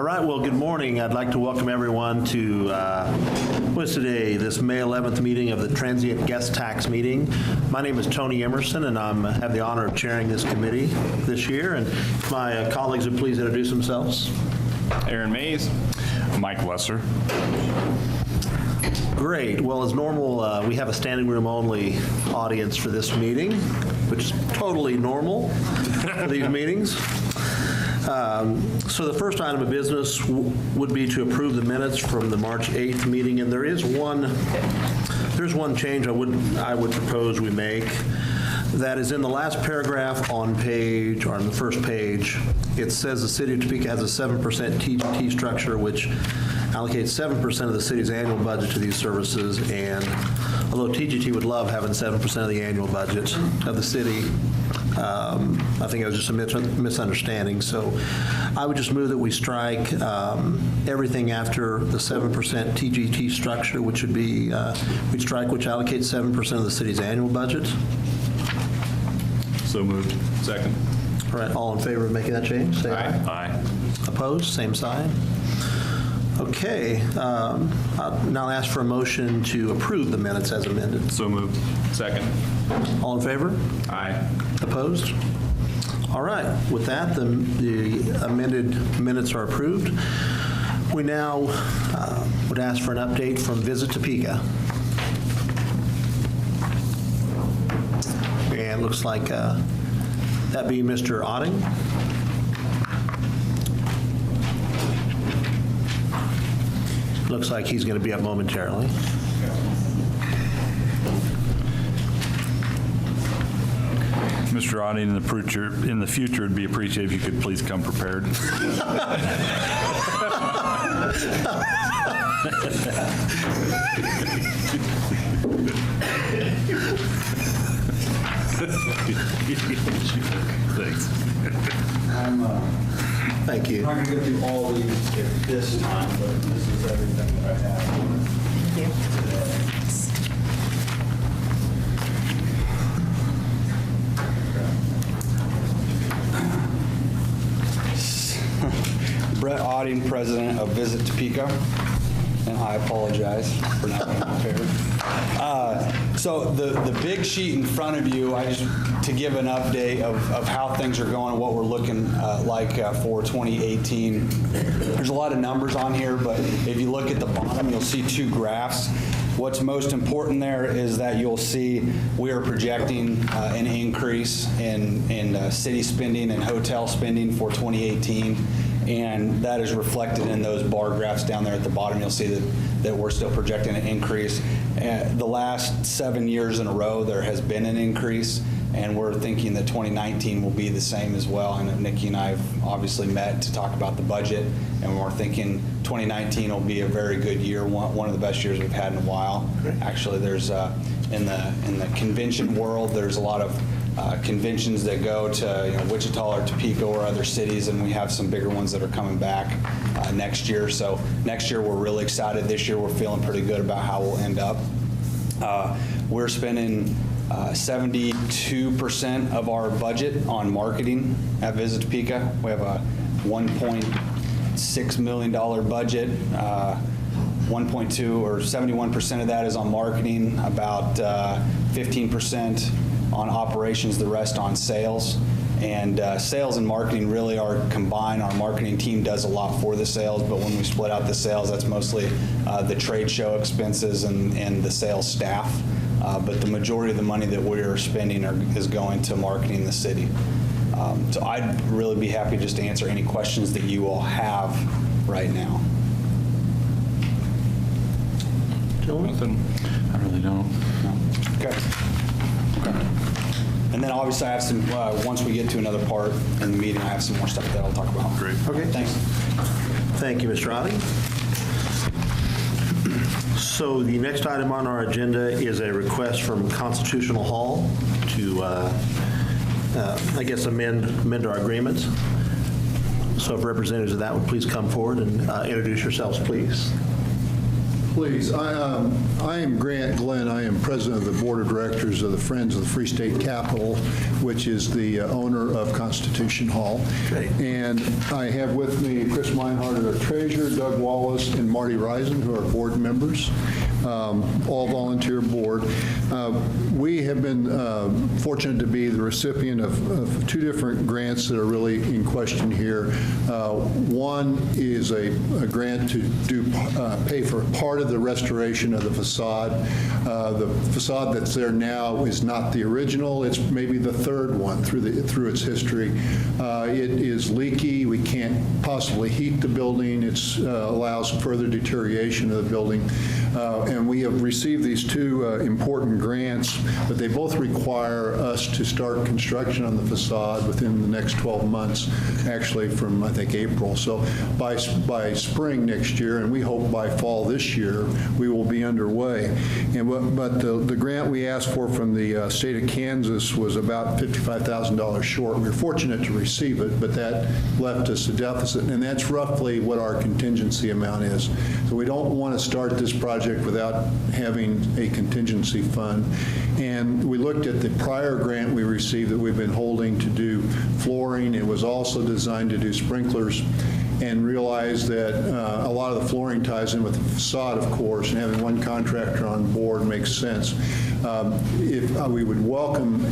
All right, well, good morning. I'd like to welcome everyone to, what's today, this May 11th meeting of the Transient Guest Tax Meeting. My name is Tony Emerson, and I have the honor of chairing this committee this year. And my colleagues would please introduce themselves. Aaron Mays. Mike Lesser. Great. Well, as normal, we have a standing room only audience for this meeting, which is totally normal for these meetings. So the first item of business would be to approve the minutes from the March 8th meeting, and there's one change I would propose we make. That is in the last paragraph on the first page. It says the city of Topeka has a 7% TGT structure, which allocates 7% of the city's annual budget to these services. And although TGT would love having 7% of the annual budget of the city, I think it was just a misunderstanding. So I would just move that we strike everything after the 7% TGT structure, which would be, we'd strike which allocates 7% of the city's annual budget. So moved. Second. All right, all in favor of making that change, say aye. Aye. Opposed, same sign. Okay, I'll now ask for a motion to approve the minutes as amended. So moved. Second. All in favor? Aye. Opposed? All right, with that, the amended minutes are approved. We now would ask for an update from Visit Topeka. And it looks like that be Mr. Otting. Looks like he's going to be up momentarily. Mr. Otting, in the future, it'd be appreciated if you could please come prepared. Thanks. Thank you. I'm not going to go through all these at this time, but this is everything that I have today. Brett Otting, president of Visit Topeka, and I apologize for not being prepared. So the big sheet in front of you, to give an update of how things are going and what we're looking like for 2018. There's a lot of numbers on here, but if you look at the bottom, you'll see two graphs. What's most important there is that you'll see we are projecting an increase in city spending and hotel spending for 2018. And that is reflected in those bar graphs down there at the bottom. You'll see that we're still projecting an increase. The last 7 years in a row, there has been an increase, and we're thinking that 2019 will be the same as well. And Nikki and I have obviously met to talk about the budget, and we're thinking 2019 will be a very good year, one of the best years we've had in a while. Great. Actually, there's in the convention world, there's a lot of conventions that go to Wichita or Topeka or other cities, and we have some bigger ones that are coming back next year. So next year we're really excited. This year we're feeling pretty good about how we'll end up. We're spending 72% of our budget on marketing at Visit Topeka. We have a $1.6 million budget. 1.2 or 71% of that is on marketing, about 15% on operations, the rest on sales. And sales and marketing really are combined. Our marketing team does a lot for the sales, but when we split out the sales, that's mostly the trade show expenses and the sales staff. But the majority of the money that we're spending is going to marketing the city. So I'd really be happy just to answer any questions that you all have right now. Nothing. I really don't. No. Okay. And then obviously I have some, once we get to another part in the meeting, I have some more stuff that I'll talk about. Great. Okay. Thanks. Thank you, Mr. Otting. So the next item on our agenda is a request from Constitutional Hall to, I guess, amend our agreement. So if representatives of that would please come forward and introduce yourselves, please. Please. I am Grant Glenn. I am president of the board of directors of the Friends of the Free State Capitol, which is the owner of Constitution Hall. Great. And I have with me Chris Meinhardt, our treasurer, Doug Wallace, and Marty Risen, who are board members, all volunteer board. We have been fortunate to be the recipient of two different grants that are really in question here. One is a grant to pay for part of the restoration of the facade. The facade that's there now is not the original. It's maybe the third one through its history. It is leaky. We can't possibly heat the building. It allows further deterioration of the building. And we have received these two important grants, but they both require us to start construction on the facade within the next 12 months, actually from, I think, April. So by spring next year, and we hope by fall this year, we will be underway. But the grant we asked for from the state of Kansas was about $55,000 short. We were fortunate to receive it, but that left us a deficit, and that's roughly what our contingency amount is. So we don't want to start this project without having a contingency fund. And we looked at the prior grant we received that we've been holding to do flooring. It was also designed to do sprinklers, and realized that a lot of the flooring ties in with the facade, of course, and having one contractor on board makes sense. We would welcome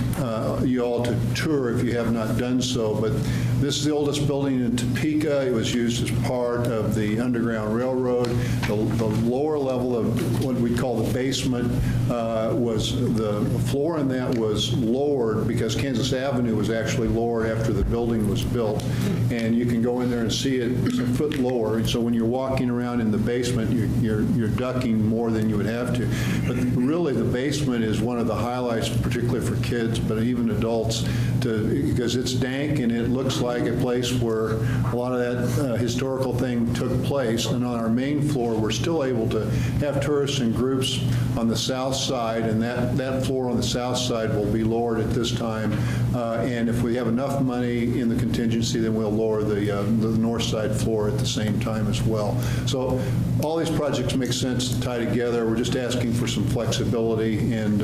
you all to tour if you have not done so, but this is the oldest building in Topeka. It was used as part of the Underground Railroad. The lower level of what we call the basement was the floor in that was lowered because Kansas Avenue was actually lowered after the building was built. And you can go in there and see it a foot lower. And so when you're walking around in the basement, you're ducking more than you would have to. But really, the basement is one of the highlights, particularly for kids, but even adults, because it's dank and it looks like a place where a lot of that historical thing took place. And on our main floor, we're still able to have tourists in groups on the south side, and that floor on the south side will be lowered at this time. And if we have enough money in the contingency, then we'll lower the north side floor at the same time as well. So all these projects make sense to tie together. We're just asking for some flexibility, and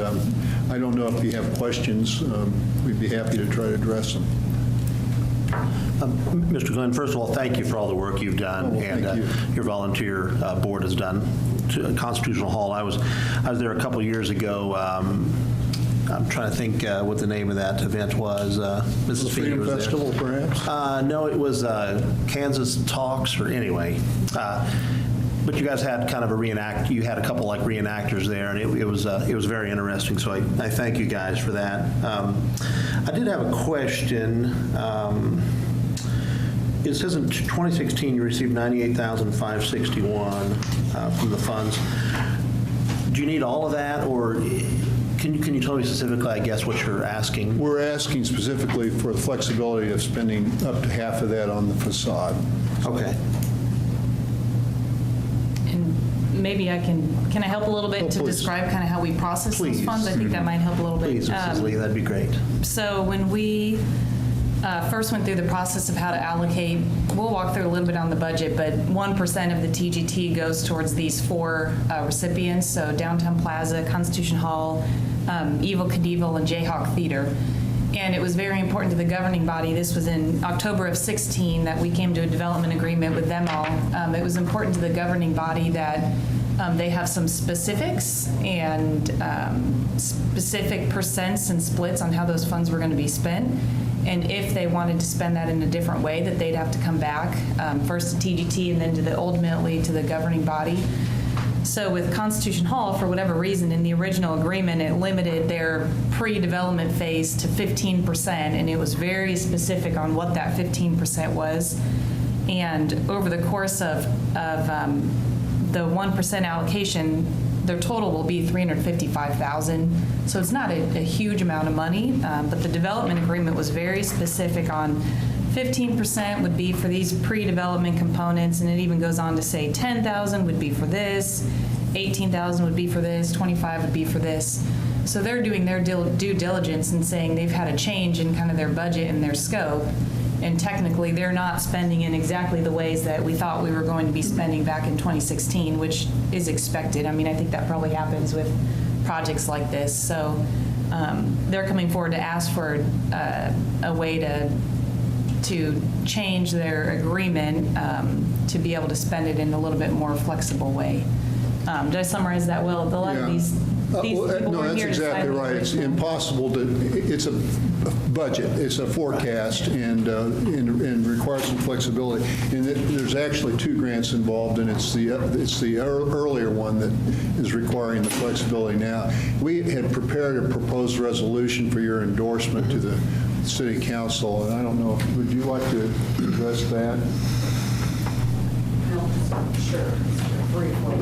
I don't know if you have questions. We'd be happy to try to address them. Mr. Glenn, first of all, thank you for all the work you've done and your volunteer board has done to Constitutional Hall. I was there a couple years ago. I'm trying to think what the name of that event was. Mrs. Freedom was Festival, there. perhaps? No, it was Kansas Talks, or anyway. But you guys had kind of a you had a couple like reenactors there, and it was very interesting. So I thank you guys for that. I did have a question. It says in 2016 you received $98,561 from the funds. Do you need all of that, or can you tell me specifically, I guess, what you're asking? We're asking specifically for the flexibility of spending up to half of that on the facade. Okay. Maybe I can I help a little bit to describe kind of how we process those funds? I think that might help a little bit. Please, Mrs. Lee, that'd be great. So when we first went through the process of how to allocate, we'll walk through a little bit on the budget, but 1% of the TGT goes towards these four recipients, so Downtown Plaza, Constitution Hall, Evil Knievel, and Jayhawk Theater. And it was very important to the governing body. This was in October of 16 that we came to a development agreement with them all. It was important to the governing body that they have some specifics and specific percents and splits on how those funds were going to be spent. And if they wanted to spend that in a different way, that they'd have to come back first to TGT and then ultimately to the governing body. So with Constitution Hall, for whatever reason, in the original agreement, it limited their pre-development phase to 15%, and it was very specific on what that 15% was. And over the course of the 1% allocation, their total will be $355,000. So it's not a huge amount of money, but the development agreement was very specific on 15% would be for these pre-development components, and it even goes on to say 10,000 would be for this, 18,000 would be for this, 25 would be for this. So they're doing their due diligence and saying they've had a change in kind of their budget and their scope, And technically, they're not spending in exactly the ways that we thought we were going to be spending back in 2016, which is expected. I mean, I think that probably happens with projects like this. So they're coming forward to ask for a way to change their agreement to be able to spend it in a little bit more flexible way. Did I summarize that well? A lot of these people No, were that's here to exactly decide right. It's what- impossible to, it's a budget, it's a forecast, and requires some flexibility. And there's actually 2 grants involved, and it's the earlier one that is requiring the flexibility now. We had prepared a proposed resolution for your endorsement to the city council, and I don't know, would you like to address that? Sure, briefly.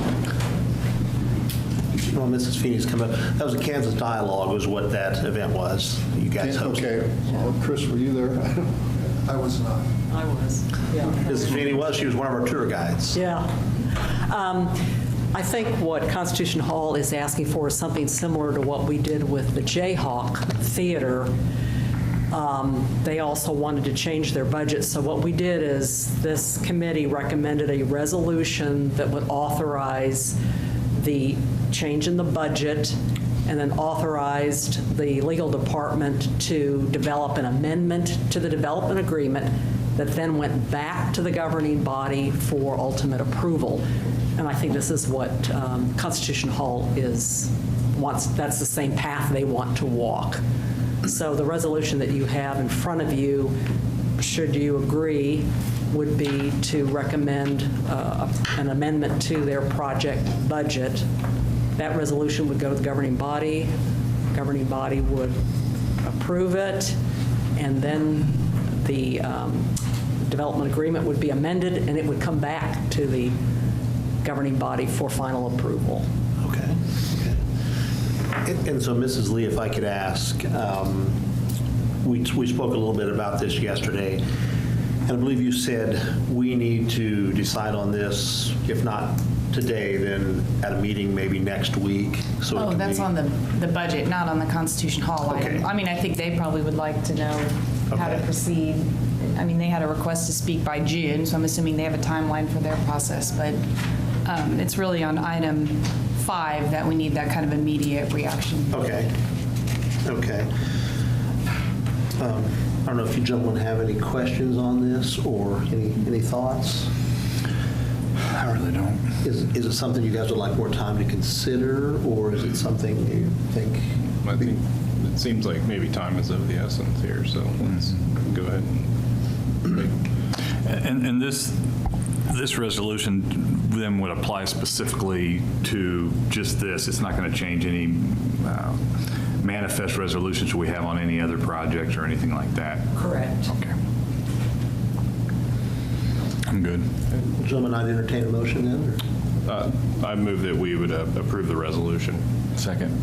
Well, Mrs. Feeney's come up. That was a Kansas Dialogue was what that event was. You guys hosted. Okay. Well, Chris, were you there? I was not. I was, yeah. Mrs. Feeney was. She was one of our tour guides. Yeah. I think what Constitution Hall is asking for is something similar to what we did with the Jayhawk Theater. They also wanted to change their budget. So what we did is this committee recommended a resolution that would authorize the change in the budget and then authorized the legal department to develop an amendment to the development agreement that then went back to the governing body for ultimate approval. And I think this is what Constitution Hall wants. That's the same path they want to walk. So the resolution that you have in front of you, should you agree, would be to recommend an amendment to their project budget. That resolution would go to the governing body. Governing body would approve it, and then the development agreement would be amended, and it would come back to the governing body for final approval. Okay. And so, Mrs. Lee, if I could ask, we spoke a little bit about this yesterday, and I believe you said we need to decide on this, if not today, then at a meeting maybe next week. So Oh, that's on the budget, not on the Constitution Hall item. Okay. I mean, I think they probably would like to know how to Okay. proceed. I mean, they had a request to speak by June, so I'm assuming they have a timeline for their process, but it's really on item 5 that we need that kind of immediate reaction. Okay. Okay. I don't know if you gentlemen have any questions on this or any thoughts? I really don't. Is it something you guys would like more time to consider, or is it something you think? I think it seems like maybe time is of the essence here, so let's go ahead and make. And this resolution then would apply specifically to just this. It's not going to change any manifest resolutions we have on any other projects or anything like that. Correct. Okay. I'm good. Gentlemen, I'd entertain a motion then, or? I move that we would approve the resolution. Second.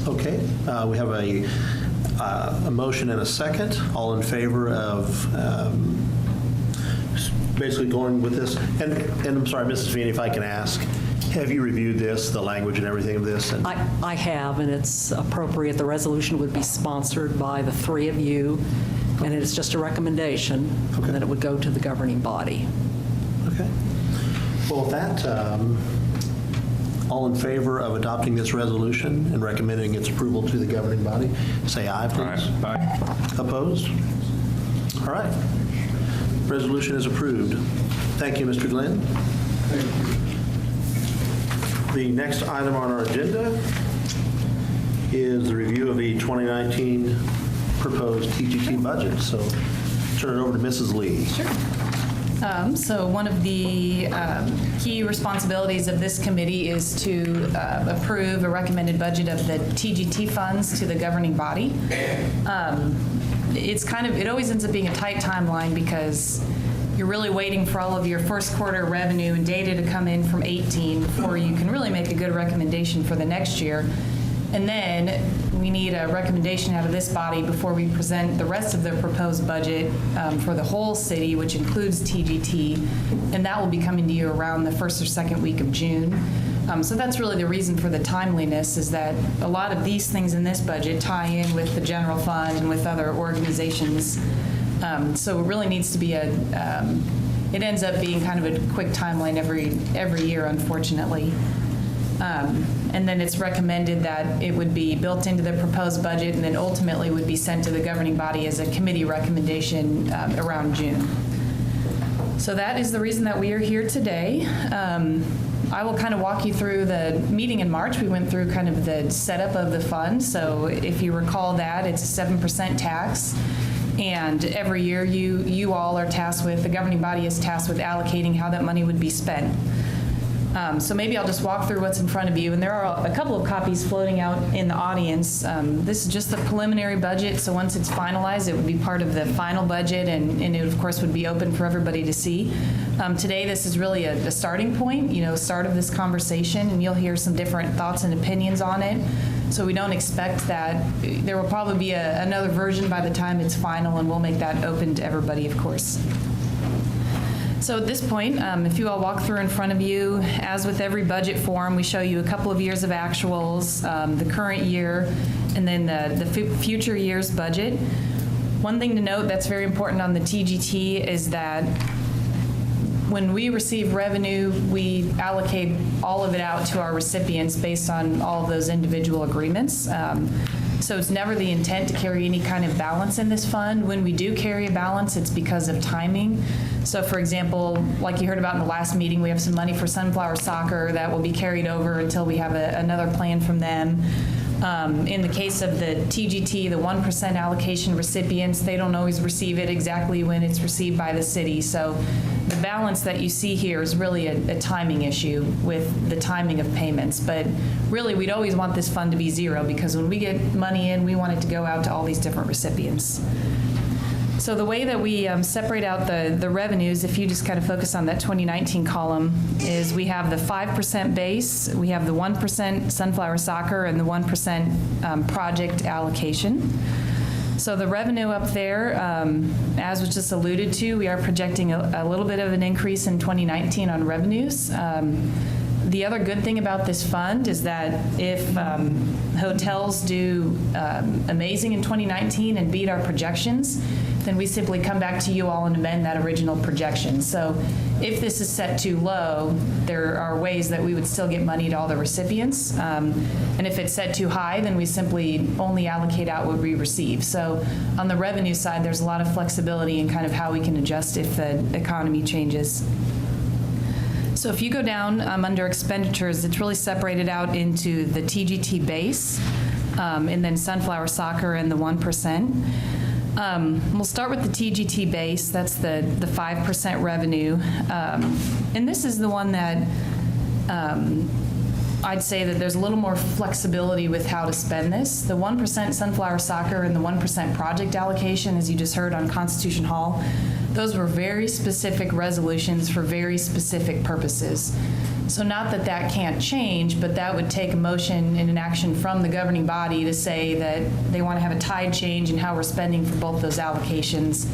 Okay, we have a motion and a second. All in favor of basically going with this? And I'm sorry, Mrs. Feeney, if I can ask, have you reviewed this, the language and everything of this? And I have, and it's appropriate. The resolution would be sponsored by the 3 of you, and it's just a recommendation, and then it would go to the governing body. Okay. Well, with that, all in favor of adopting this resolution and recommending its approval to the governing body, say aye, please. Aye. Opposed? All right. Resolution is approved. Thank you, Mr. Glenn. The next item on our agenda is the review of the 2019 proposed TGT budget. So turn it over to Mrs. Lee. Sure. So one of the key responsibilities of this committee is to approve a recommended budget of the TGT funds to the governing body. It always ends up being a tight timeline because you're really waiting for all of your first quarter revenue and data to come in from 18 before you can really make a good recommendation for the next year. And then we need a recommendation out of this body before we present the rest of the proposed budget for the whole city, which includes TGT, and that will be coming to you around the first or second week of June. So that's really the reason for the timeliness, is that a lot of these things in this budget tie in with the general fund and with other organizations So it really needs to be it ends up being kind of a quick timeline every year, unfortunately. And then it's recommended that it would be built into the proposed budget and then ultimately would be sent to the governing body as a committee recommendation around June. So that is the reason that we are here today. I will kind of walk you through the meeting in March. We went through kind of the setup of the fund. So if you recall that, it's a 7% tax. And every year you all are tasked with, the governing body is tasked with allocating how that money would be spent. So maybe I'll just walk through what's in front of you. And there are a couple of copies floating out in the audience. This is just the preliminary budget. So once it's finalized, it would be part of the final budget, and it, of course, would be open for everybody to see. Today, this is really a starting point, start of this conversation, and you'll hear some different thoughts and opinions on it. So we don't expect that. There will probably be another version by the time it's final, and we'll make that open to everybody, of course. So at this point, if you all walk through in front of you, as with every budget form, we show you a couple of years of actuals, the current year, and then the future year's budget. One thing to note that's very important on the TGT is that when we receive revenue, we allocate all of it out to our recipients based on all of those individual agreements. So it's never the intent to carry any kind of balance in this fund. When we do carry a balance, it's because of timing. So for example, like you heard about in the last meeting, we have some money for Sunflower Soccer that will be carried over until we have another plan from them. In the case of the TGT, the 1% allocation recipients, they don't always receive it exactly when it's received by the city. So the balance that you see here is really a timing issue with the timing of payments. But really, we'd always want this fund to be zero, because when we get money in, we want it to go out to all these different recipients. So the way that we separate out the revenues, if you just kind of focus on that 2019 column, is we have the 5% base, we have the 1% Sunflower Soccer, and the 1% project allocation. So the revenue up there, as was just alluded to, we are projecting a little bit of an increase in 2019 on revenues. The other good thing about this fund is that if hotels do amazing in 2019 and beat our projections, then we simply come back to you all and amend that original projection. So if this is set too low, there are ways that we would still get money to all the recipients. And if it's set too high, then we simply only allocate out what we receive. So on the revenue side, there's a lot of flexibility in kind of how we can adjust if the economy changes. So if you go down under expenditures, it's really separated out into the TGT base, and then Sunflower Soccer and the 1%. We'll start with the TGT base. That's the 5% revenue. And this is the one that I'd say that there's a little more flexibility with how to spend this. The 1% Sunflower Soccer and the 1% project allocation, as you just heard on Constitution Hall, those were very specific resolutions for very specific purposes. So not that that can't change, but that would take a motion and an action from the governing body to say that they want to have a tide change in how we're spending for both those allocations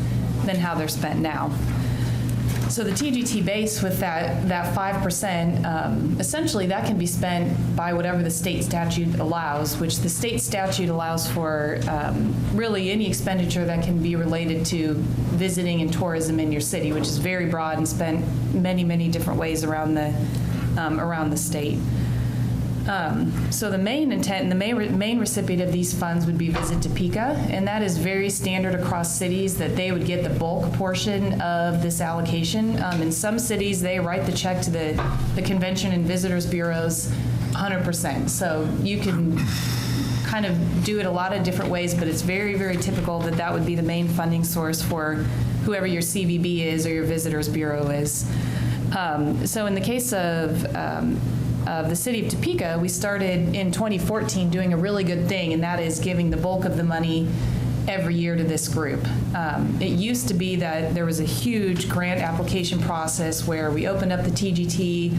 than how they're spent now. So the TGT base with that 5%, essentially that can be spent by whatever the state statute allows, which the state statute allows for really any expenditure that can be related to visiting and tourism in your city, which is very broad and spent many, many different ways around the state. So the main intent and the main recipient of these funds would be Visit Topeka, and that is very standard across cities that they would get the bulk portion of this allocation. In some cities, they write the check to the Convention and Visitors Bureaus 100%. So you can kind of do it a lot of different ways, but it's very, very typical that that would be the main funding source for whoever your CVB is or your Visitors Bureau is. So in the case of the city of Topeka, we started in 2014 doing a really good thing, and that is giving the bulk of the money every year to this group. It used to be that there was a huge grant application process where we opened up the TGT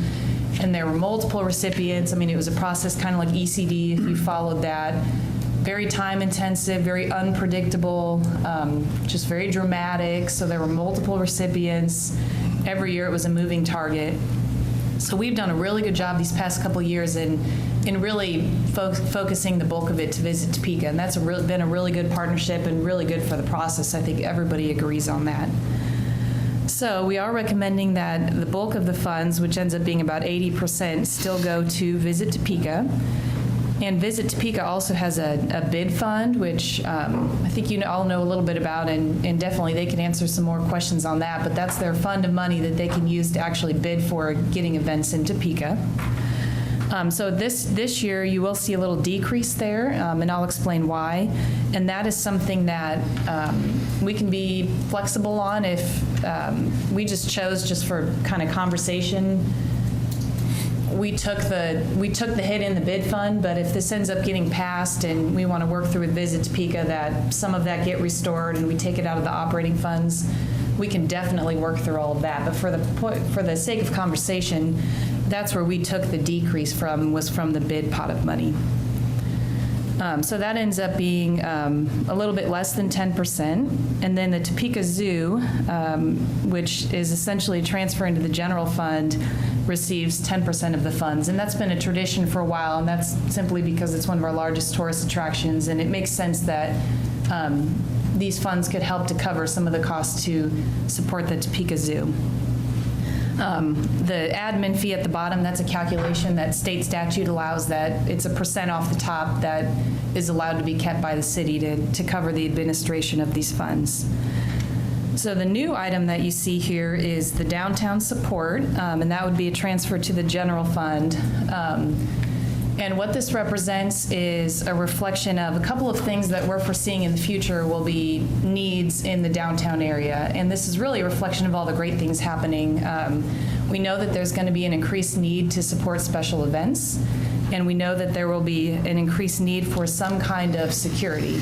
and there were multiple recipients. I mean, it was a process kind of like ECD if you followed that. Very time intensive, very unpredictable, just very dramatic. So there were multiple recipients. Every year it was a moving target. So we've done a really good job these past couple of years in and really focusing the bulk of it to Visit Topeka. And that's been a really good partnership and really good for the process. I think everybody agrees on that. So we are recommending that the bulk of the funds, which ends up being about 80%, still go to Visit Topeka. And Visit Topeka also has a bid fund, which I think you all know a little bit about, and definitely they can answer some more questions on that, but that's their fund of money that they can use to actually bid for getting events in Topeka. So this year, you will see a little decrease there, and I'll explain why. And that is something that we can be flexible on if we just chose, just for kind of conversation, we took the hit in the bid fund, but if this ends up getting passed and we want to work through with Visit Topeka that some of that get restored and we take it out of the operating funds, we can definitely work through all of that. But for the sake of conversation, that's where we took the decrease from, was from the bid pot of money. So that ends up being a little bit less than 10%. And then the Topeka Zoo, which is essentially a transfer into the general fund, receives 10% of the funds. And that's been a tradition for a while, and that's simply because it's one of our largest tourist attractions, and it makes sense that these funds could help to cover some of the costs to support the Topeka Zoo. The admin fee at the bottom, that's a calculation that state statute allows, that it's a % off the top that is allowed to be kept by the city to cover the administration of these funds. So the new item that you see here is the downtown support, and that would be a transfer to the general fund. And what this represents is a reflection of a couple of things that we're foreseeing in the future will be needs in the downtown area. And this is really a reflection of all the great things happening. We know that there's going to be an increased need to support special events, and we know that there will be an increased need for some kind of security.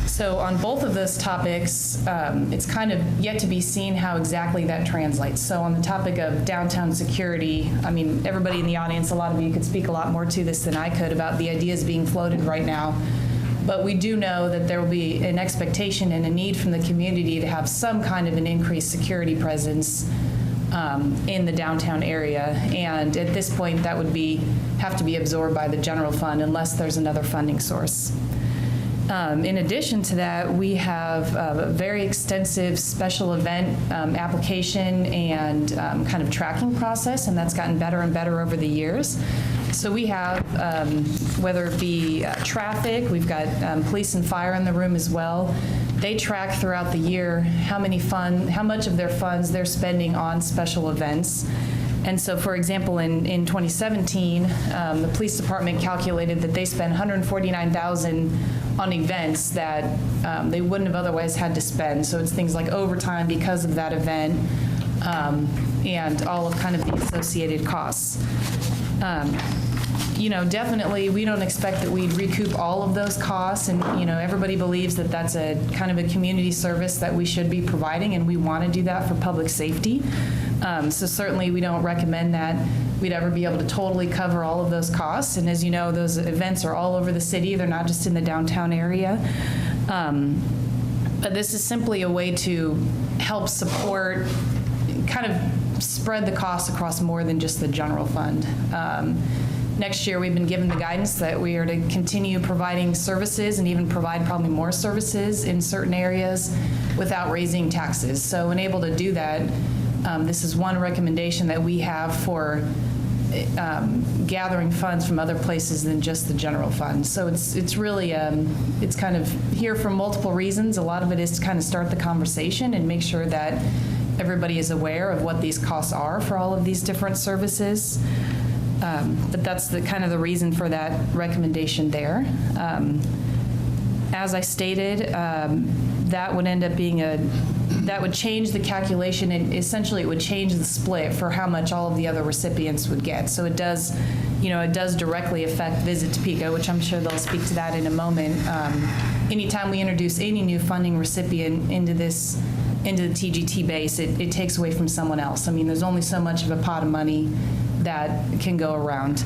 So on both of those topics, it's kind of yet to be seen how exactly that translates. So on the topic of downtown security, I mean, everybody in the audience, a lot of you could speak a lot more to this than I could about the ideas being floated right now. But we do know that there will be an expectation and a need from the community to have some kind of an increased security presence in the downtown area. And at this point, that would have to be absorbed by the general fund unless there's another funding source. In addition to that, we have a very extensive special event application and kind of tracking process, and that's gotten better and better over the years. So we have, whether it be traffic, we've got police and fire in the room as well. They track throughout the year how much of their funds they're spending on special events. And so, for example, in 2017, the police department calculated that they spent $149,000 on events that they wouldn't have otherwise had to spend. So it's things like overtime because of that event, and all of kind of the associated costs. Definitely, we don't expect that we'd recoup all of those costs, and everybody believes that that's a kind of a community service that we should be providing, and we want to do that for public safety. So certainly, we don't recommend that we'd ever be able to totally cover all of those costs. And as you know, those events are all over the city; they're not just in the downtown area. But this is simply a way to help support, kind of spread the costs across more than just the general fund. Next year, we've been given the guidance that we are to continue providing services and even provide probably more services in certain areas without raising taxes. So when able to do that, this is one recommendation that we have for gathering funds from other places than just the general fund. So it's really, it's kind of here for multiple reasons. A lot of it is to kind of start the conversation and make sure that everybody is aware of what these costs are for all of these different services. But that's the kind of the reason for that recommendation there. As I stated, that would end up being that would change the calculation, and essentially it would change the split for how much all of the other recipients would get. So it does directly affect Visit Topeka, which I'm sure they'll speak to that in a moment. Anytime we introduce any new funding recipient into the TGT base, it takes away from someone else. I mean, there's only so much of a pot of money that can go around.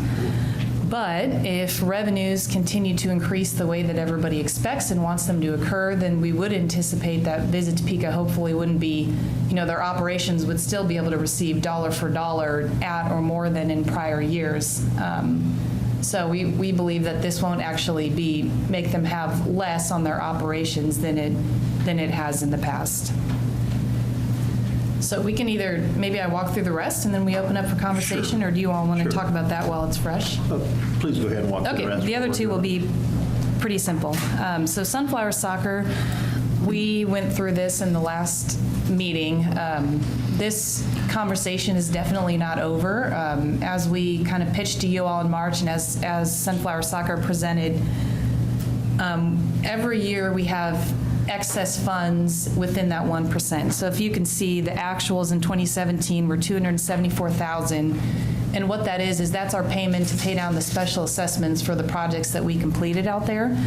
But if revenues continue to increase the way that everybody expects and wants them to occur, then we would anticipate that Visit Topeka hopefully wouldn't be, their operations would still be able to receive dollar for dollar at or more than in prior years. So we believe that this won't actually make them have less on their operations than it has in the past. So we can either, maybe I walk through the rest and then we open up for conversation, or do you all want to Sure. talk about that while it's fresh? Please go ahead and walk through the Okay, rest. the other two will be pretty simple. So Sunflower Soccer, we went through this in the last meeting. This conversation is definitely not over. As we kind of pitched to you all in March, and as Sunflower Soccer presented, every year we have excess funds within that 1%. So if you can see, the actuals in 2017 were $274,000. And what that is that's our payment to pay down the special assessments for the projects that we completed out there.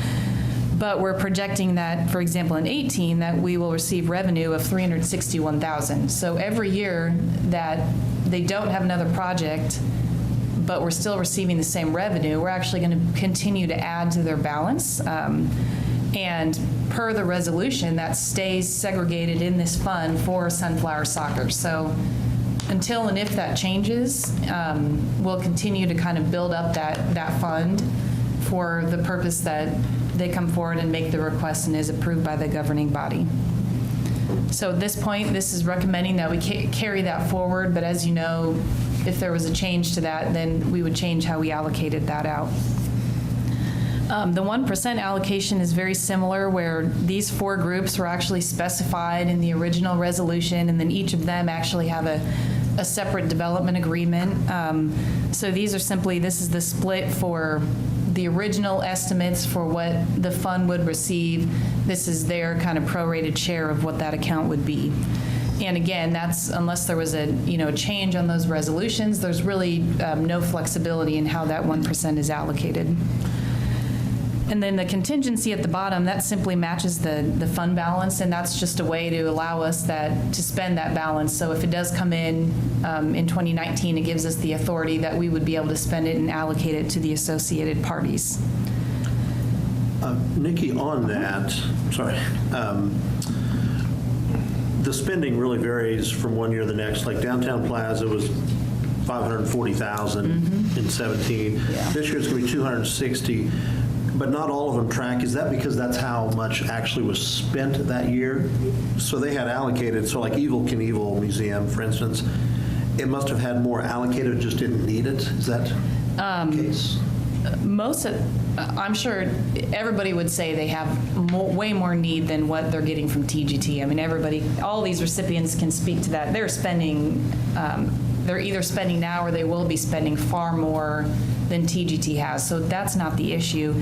But we're projecting that, for example, in 18, that we will receive revenue of $361,000. So every year that they don't have another project, but we're still receiving the same revenue, we're actually going to continue to add to their balance. And per the resolution, that stays segregated in this fund for Sunflower Soccer. So until and if that changes, we'll continue to kind of build up that fund for the purpose that they come forward and make the request and is approved by the governing body. So at this point, this is recommending that we carry that forward, but as you know, if there was a change to that, then we would change how we allocated that out. The 1% allocation is very similar, where these 4 groups were actually specified in the original resolution, and then each of them actually have a separate development agreement. So these are simply, this is the split for the original estimates for what the fund would receive. This is their kind of prorated share of what that account would be. And again, that's unless there was a change on those resolutions, there's really no flexibility in how that 1% is allocated. And then the contingency at the bottom, that simply matches the fund balance, and that's just a way to allow us to spend that balance. So if it does come in 2019, it gives us the authority that we would be able to spend it and allocate it to the associated parties. Nikki, on that, sorry, the spending really varies from one year to the next. Like Downtown Plaza was $540,000 in 17. Yeah. This year it's going to be $260,000. But not all of them track. Is that because that's how much actually was spent that year? So they had allocated, so like Evil Knievel Museum, for instance, it must have had more allocated, just didn't need it? Is that the case? I'm sure everybody would say they have way more need than what they're getting from TGT. I mean, all these recipients can speak to that. They're spending, they're either spending now or they will be spending far more than TGT has. So that's not the issue.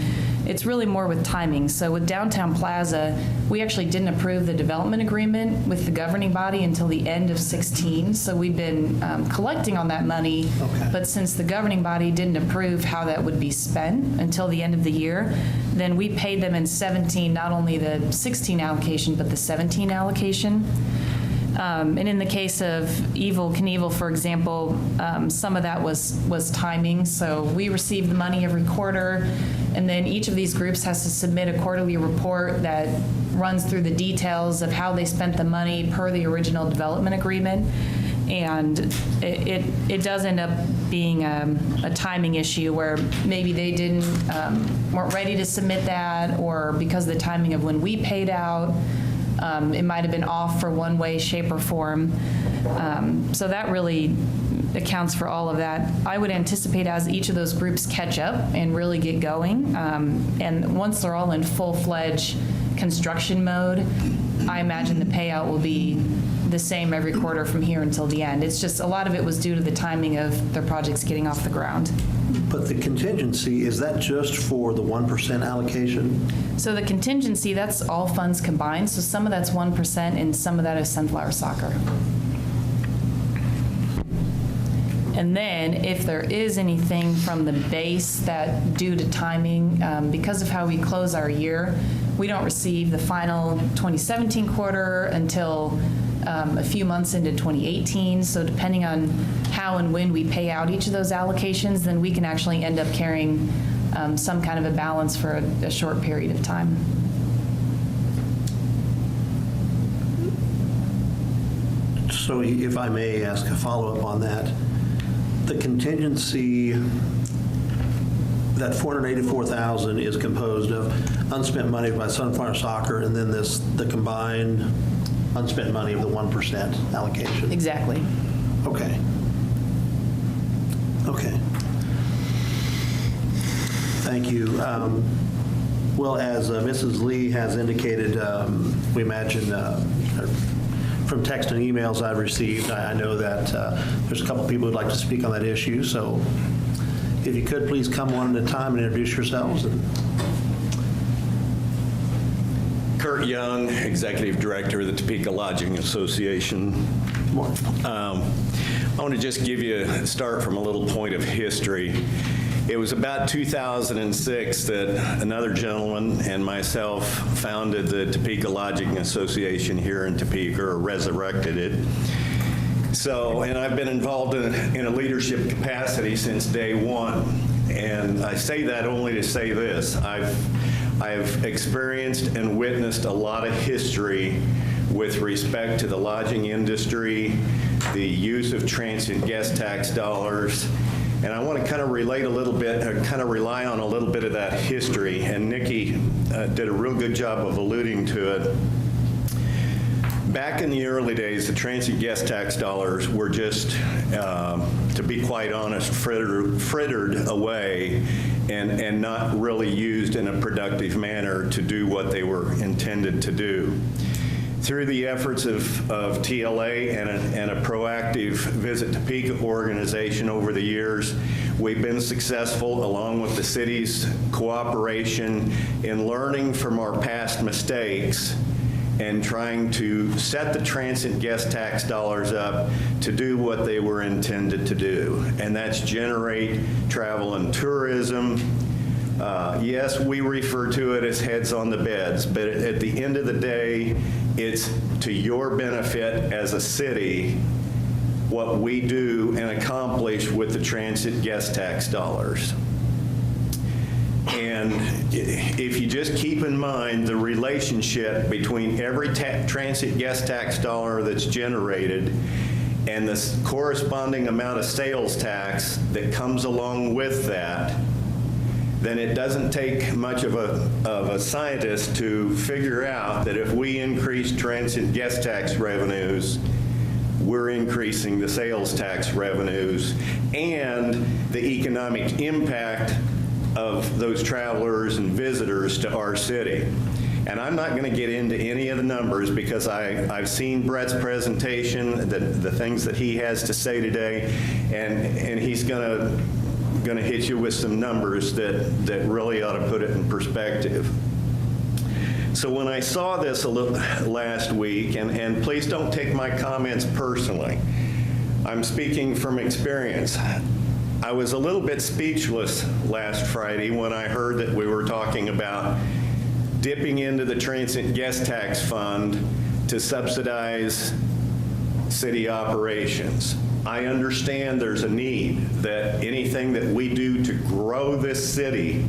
It's really more with timing. So with Downtown Plaza, we actually didn't approve the development agreement with the governing body until the end of 16. So we've been collecting on that money, Okay. But since the governing body didn't approve how that would be spent until the end of the year, then we paid them in 17, not only the 16 allocation, but the 17 allocation. And in the case of Evil Knievel, for example, some of that was timing. So we receive the money every quarter, and then each of these groups has to submit a quarterly report that runs through the details of how they spent the money per the original development agreement. And it does end up being a timing issue where maybe they weren't ready to submit that, or because of the timing of when we paid out, it might have been off for one way, shape, or form. So that really accounts for all of that. I would anticipate as each of those groups catch up and really get going, and once they're all in full-fledged construction mode, I imagine the payout will be the same every quarter from here until the end. It's just a lot of it was due to the timing of their projects getting off the ground. But the contingency, is that just for the 1% allocation? So the contingency, that's all funds combined. So some of that's 1% and some of that is Sunflower Soccer. And then if there is anything from the base that due to timing, because of how we close our year, we don't receive the final 2017 quarter until a few months into 2018. So depending on how and when we pay out each of those allocations, then we can actually end up carrying some kind of a balance for a short period of time. So if I may ask a follow-up on that, the contingency, that $484,000 is composed of unspent money by Sunflower Soccer and then the combined unspent money of the 1% allocation? Exactly. Okay. Okay. Thank you. Well, as Mrs. Lee has indicated, we imagine from text and emails I've received, I know that there's a couple people who'd like to speak on that issue. So if you could, please come one at a time and introduce yourselves. Kurt Young, Executive Director of the Topeka Lodging Association. I want to just give you a start from a little point of history. It was about 2006 that another gentleman and myself founded the Topeka Lodging Association here in Topeka, or resurrected it. So, and I've been involved in a leadership capacity since day one. And I say that only to say this. I've experienced and witnessed a lot of history with respect to the lodging industry, the use of transient guest tax dollars, and I want to kind of relate a little bit, kind of rely on a little bit of that history, and Nikki did a real good job of alluding to it. Back in the early days, the transient guest tax dollars were just, to be quite honest, frittered away and not really used in a productive manner to do what they were intended to do. Through the efforts of TLA and a proactive Visit Topeka organization over the years, we've been successful, along with the city's cooperation, in learning from our past mistakes and trying to set the transient guest tax dollars up to do what they were intended to do, and that's generate travel and tourism. Yes, we refer to it as heads on the beds, but at the end of the day, it's to your benefit as a city what we do and accomplish with the transient guest tax dollars. And if you just keep in mind the relationship between every transient guest tax dollar that's generated and the corresponding amount of sales tax that comes along with that, then it doesn't take much of a scientist to figure out that if we increase transient guest tax revenues, we're increasing the sales tax revenues and the economic impact of those travelers and visitors to our city. And I'm not going to get into any of the numbers because I've seen Brett's presentation, the things that he has to say today, and he's going to hit you with some numbers that really ought to put it in perspective. So when I saw this last week, and please don't take my comments personally, I'm speaking from experience. I was a little bit speechless last Friday when I heard that we were talking about dipping into the transient guest tax fund to subsidize city operations. I understand there's a need that anything that we do to grow this city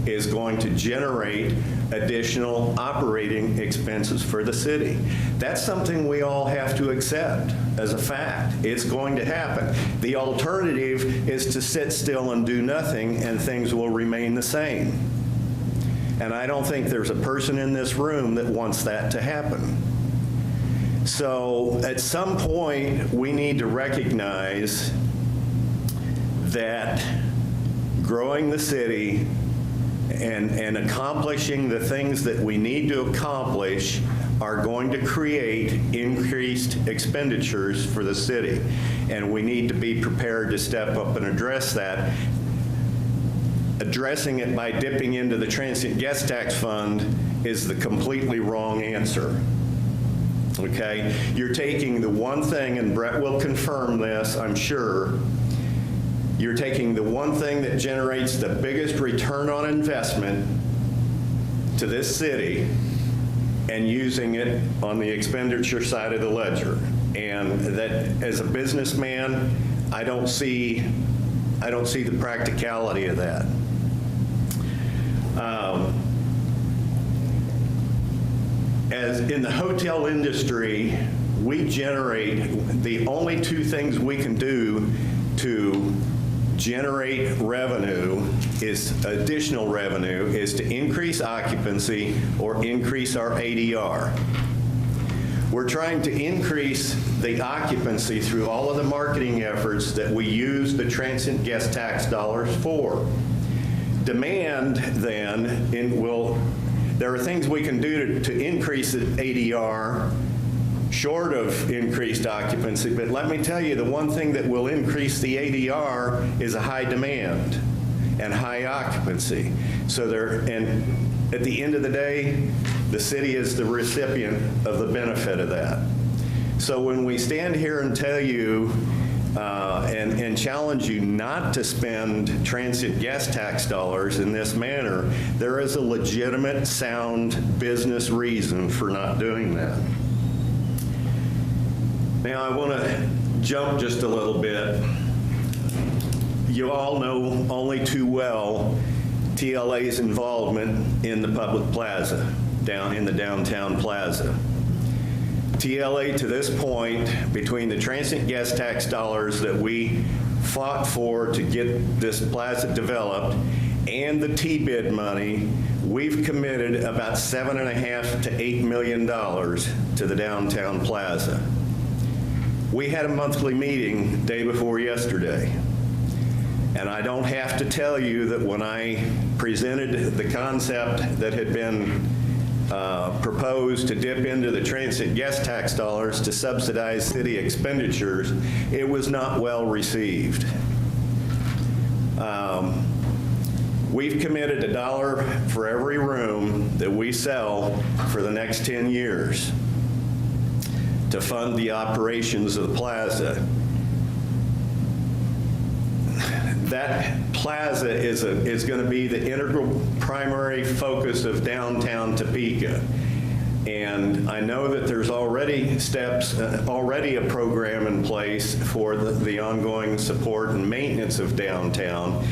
is going to generate additional operating expenses for the city. That's something we all have to accept as a fact. It's going to happen. The alternative is to sit still and do nothing, and things will remain the same. And I don't think there's a person in this room that wants that to happen. So at some point, we need to recognize that growing the city and accomplishing the things that we need to accomplish are going to create increased expenditures for the city. And we need to be prepared to step up and address that. Addressing it by dipping into the transient guest tax fund is the completely wrong answer. Okay? You're taking the one thing, and Brett will confirm this, I'm sure, you're taking the one thing that generates the biggest return on investment to this city and using it on the expenditure side of the ledger. And that, as a businessman, I don't see the practicality of that. As in the hotel industry, we generate the only two things we can do to generate revenue, additional revenue, is to increase occupancy or increase our ADR. We're trying to increase the occupancy through all of the marketing efforts that we use the transient guest tax dollars for. Demand, then, there are things we can do to increase the ADR short of increased occupancy, but let me tell you, the one thing that will increase the ADR is a high demand and high occupancy. And at the end of the day, the city is the recipient of the benefit of that. So when we stand here and tell you and challenge you not to spend transient guest tax dollars in this manner, there is a legitimate, sound business reason for not doing that. Now, I want to jump just a little bit. You all know only too well TLA's involvement in the public plaza, down in the downtown plaza. TLA, to this point, between the transient guest tax dollars that we fought for to get this plaza developed and the T-bid money, we've committed about $7.5 to $8 million to the downtown plaza. We had a monthly meeting day before yesterday, and I don't have to tell you that when I presented the concept that had been proposed to dip into the transit guest tax dollars to subsidize city expenditures, it was not well received. We've committed $1 for every room that we sell for the next 10 years to fund the operations of the plaza. That plaza is going to be the integral primary focus of downtown Topeka. And I know that there's already already a program in place for the ongoing support and maintenance of downtown.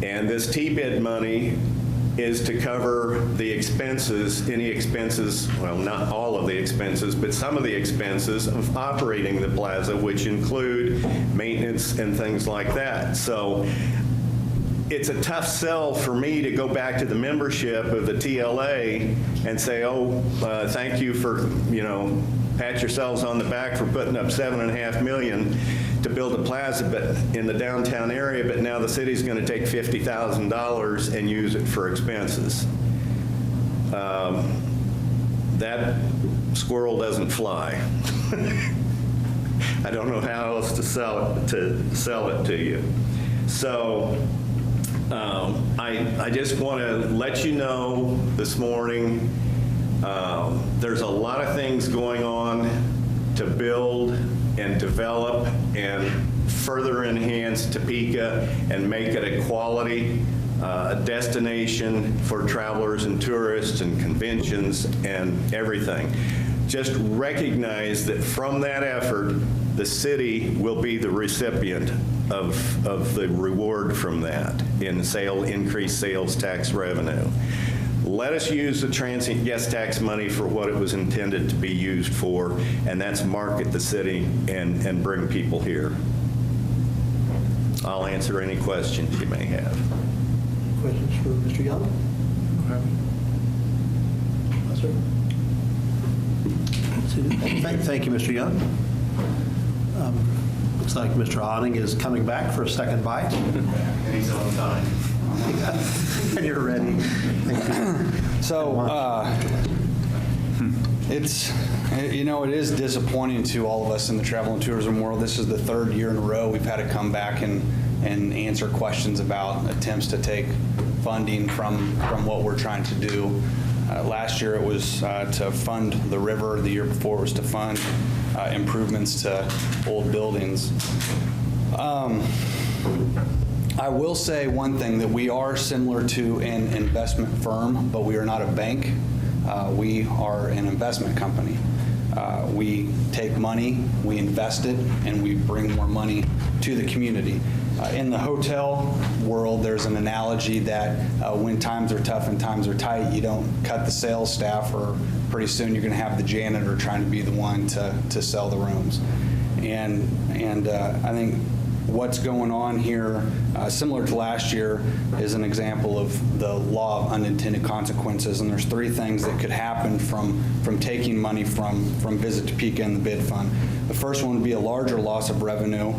And this T-bid money is to cover the expenses, any expenses, well, not all of the expenses, but some of the expenses of operating the plaza, which include maintenance and things like that. So it's a tough sell for me to go back to the membership of the TLA and say, oh, thank you for, pat yourselves on the back for putting up $7.5 million to build a plaza but in the downtown area, but now the city's going to take $50,000 and use it for expenses. That squirrel doesn't fly. I don't know how else to sell it to you. So I just want to let you know this morning, there's a lot of things going on to build and develop and further enhance Topeka and make it a quality destination for travelers and tourists and conventions and everything. Just recognize that from that effort, the city will be the recipient of the reward from that in increased sales tax revenue. Let us use the transient guest tax money for what it was intended to be used for, and that's market the city and bring people here. I'll answer any questions you may have. Questions for Mr. Young? No, sir. Thank you, Mr. Young. Looks like Mr. Otting is coming back for a second bite. And he's on time. And you're ready. Thank you. So it is disappointing to all of us in the travel and tourism world. This is the third year in a row we've had to come back and answer questions about attempts to take funding from what we're trying to do. Last year it was to fund the river. The year before it was to fund improvements to old buildings. I will say one thing, that we are similar to an investment firm, but we are not a bank. We are an investment company. We take money, we invest it, and we bring more money to the community. In the hotel world, there's an analogy that when times are tough and times are tight, you don't cut the sales staff, or pretty soon you're going to have the janitor trying to be the one to sell the rooms. And I think what's going on here, similar to last year, is an example of the law of unintended consequences. And there's 3 things that could happen from taking money from Visit Topeka and the bid fund. The first one would be a larger loss of revenue,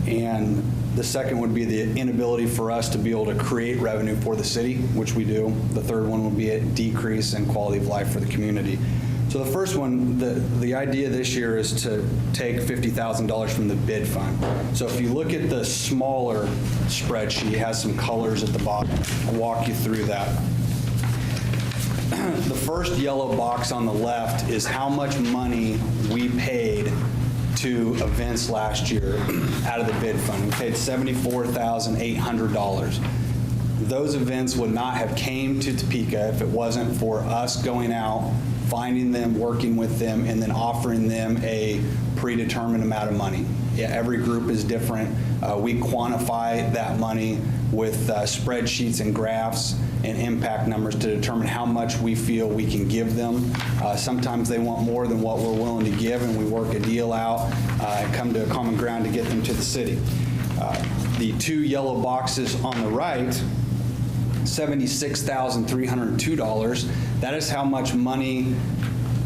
and the second would be the inability for us to be able to create revenue for the city, which we do. The third one would be a decrease in quality of life for the community. So the first one, the idea this year is to take $50,000 from the bid fund. So if you look at the smaller spreadsheet, it has some colors at the bottom. I'll walk you through that. The first yellow box on the left is how much money we paid to events last year out of the bid fund. We paid $74,800. Those events would not have came to Topeka if it wasn't for us going out, finding them, working with them, and then offering them a predetermined amount of money. Yeah, every group is different. We quantify that money with spreadsheets and graphs and impact numbers to determine how much we feel we can give them. Sometimes they want more than what we're willing to give, and we work a deal out and come to a common ground to get them to the city. The 2 yellow boxes on the right, $76,302, that is how much money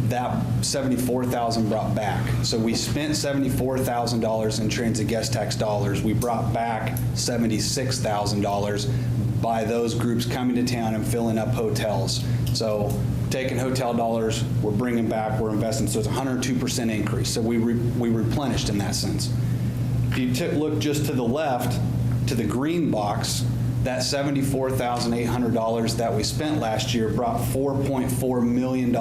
that $74,000 brought back. So we spent $74,000 in transit guest tax dollars. We brought back $76,000 by those groups coming to town and filling up hotels. So taking hotel dollars, we're bringing back, we're investing. So it's a 102% increase. So we replenished in that sense. If you look just to the left, to the green box, that $74,800 that we spent last year brought $4.4 million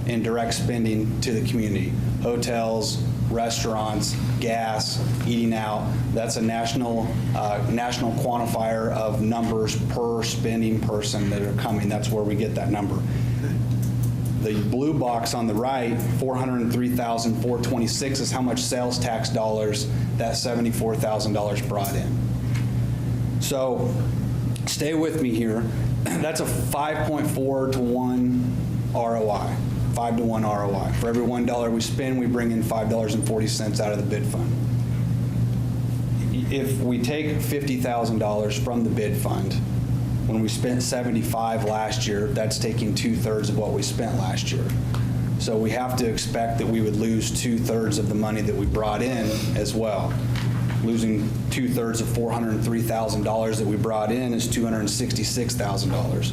in direct spending to the community. Hotels, restaurants, gas, eating out. That's a national quantifier of numbers per spending person that are coming. That's where we get that number. The blue box on the right, $403,426, is how much sales tax dollars that $74,000 brought in. So stay with me here. That's a 5.4 to 1 ROI, 5 to 1 ROI. For every $1 we spend, we bring in $5.40 out of the bid fund. If we take $50,000 from the bid fund, when we spent $75,000 last year, that's taking 2/3 of what we spent last year. So we have to expect that we would lose 2/3 of the money that we brought in as well. Losing 2/3 of $403,000 that we brought in is $266,000.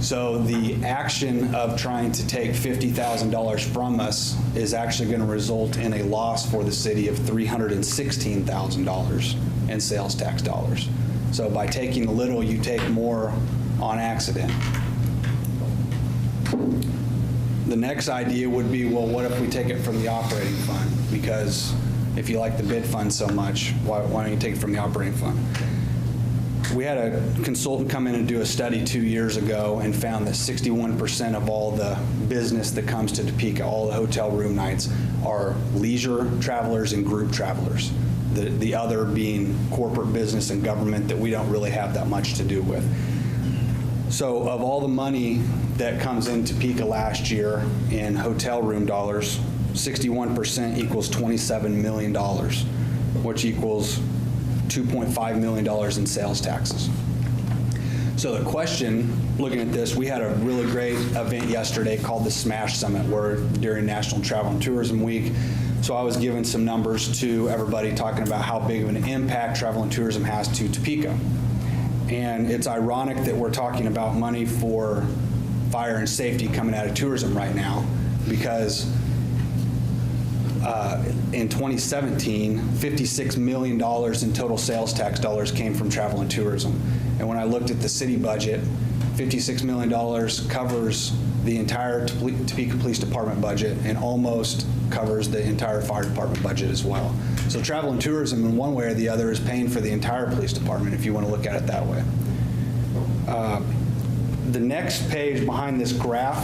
So the action of trying to take $50,000 from us is actually going to result in a loss for the city of $316,000 in sales tax dollars. So by taking a little, you take more on accident. The next idea would be, well, what if we take it from the operating fund? Because if you like the bid fund so much, why don't you take it from the operating fund? We had a consultant come in and do a study 2 years ago and found that 61% of all the business that comes to Topeka, all the hotel room nights, are leisure travelers and group travelers. The other being corporate business and government that we don't really have that much to do with. So of all the money that comes in Topeka last year in hotel room dollars, 61% equals $27 million, which equals $2.5 million in sales taxes. So the question, looking at this, we had a really great event yesterday called the Smash Summit, where during National Travel and Tourism Week, so I was giving some numbers to everybody talking about how big of an impact travel and tourism has to Topeka. And it's ironic that we're talking about money for fire and safety coming out of tourism right now, because in 2017, $56 million in total sales tax dollars came from travel and tourism. And when I looked at the city budget, $56 million covers the entire Topeka Police Department budget and almost covers the entire fire department budget as well. So travel and tourism in one way or the other is paying for the entire police department, if you want to look at it that way. The next page behind this graph,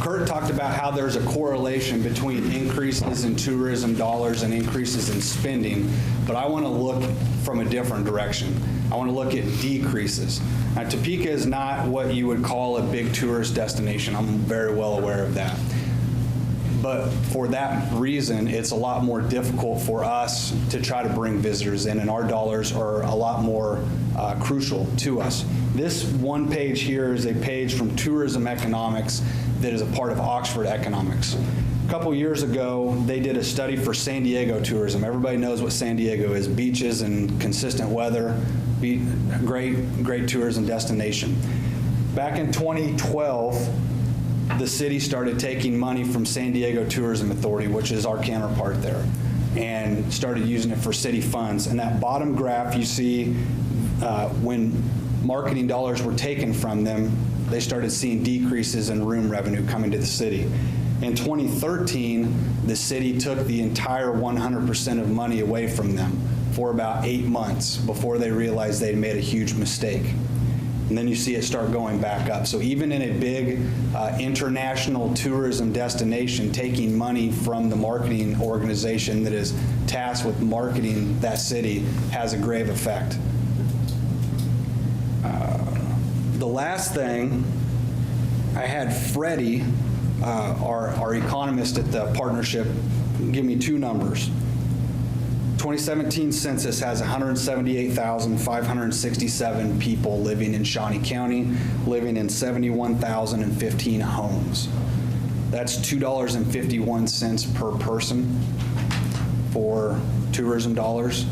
Kurt talked about how there's a correlation between increases in tourism dollars and increases in spending, but I want to look from a different direction. I want to look at decreases. Now, Topeka is not what you would call a big tourist destination. I'm very well aware of that. But for that reason, it's a lot more difficult for us to try to bring visitors in, and our dollars are a lot more crucial to us. This one page here is a page from Tourism Economics that is a part of Oxford Economics. A couple years ago, they did a study for San Diego tourism. Everybody knows what San Diego is: beaches and consistent weather, great tourism destination. Back in 2012, the city started taking money from San Diego Tourism Authority, which is our counterpart there, and started using it for city funds. And that bottom graph you see, when marketing dollars were taken from them, they started seeing decreases in room revenue coming to the city. In 2013, the city took the entire 100% of money away from them for about 8 months before they realized they'd made a huge mistake. And then you see it start going back up. So even in a big international tourism destination, taking money from the marketing organization that is tasked with marketing that city has a grave effect. The last thing, I had Freddie, our economist at the partnership, give me two numbers. 2017 census has 178,567 people living in Shawnee County, living in 71,015 homes. That's $2.51 per person for tourism dollars.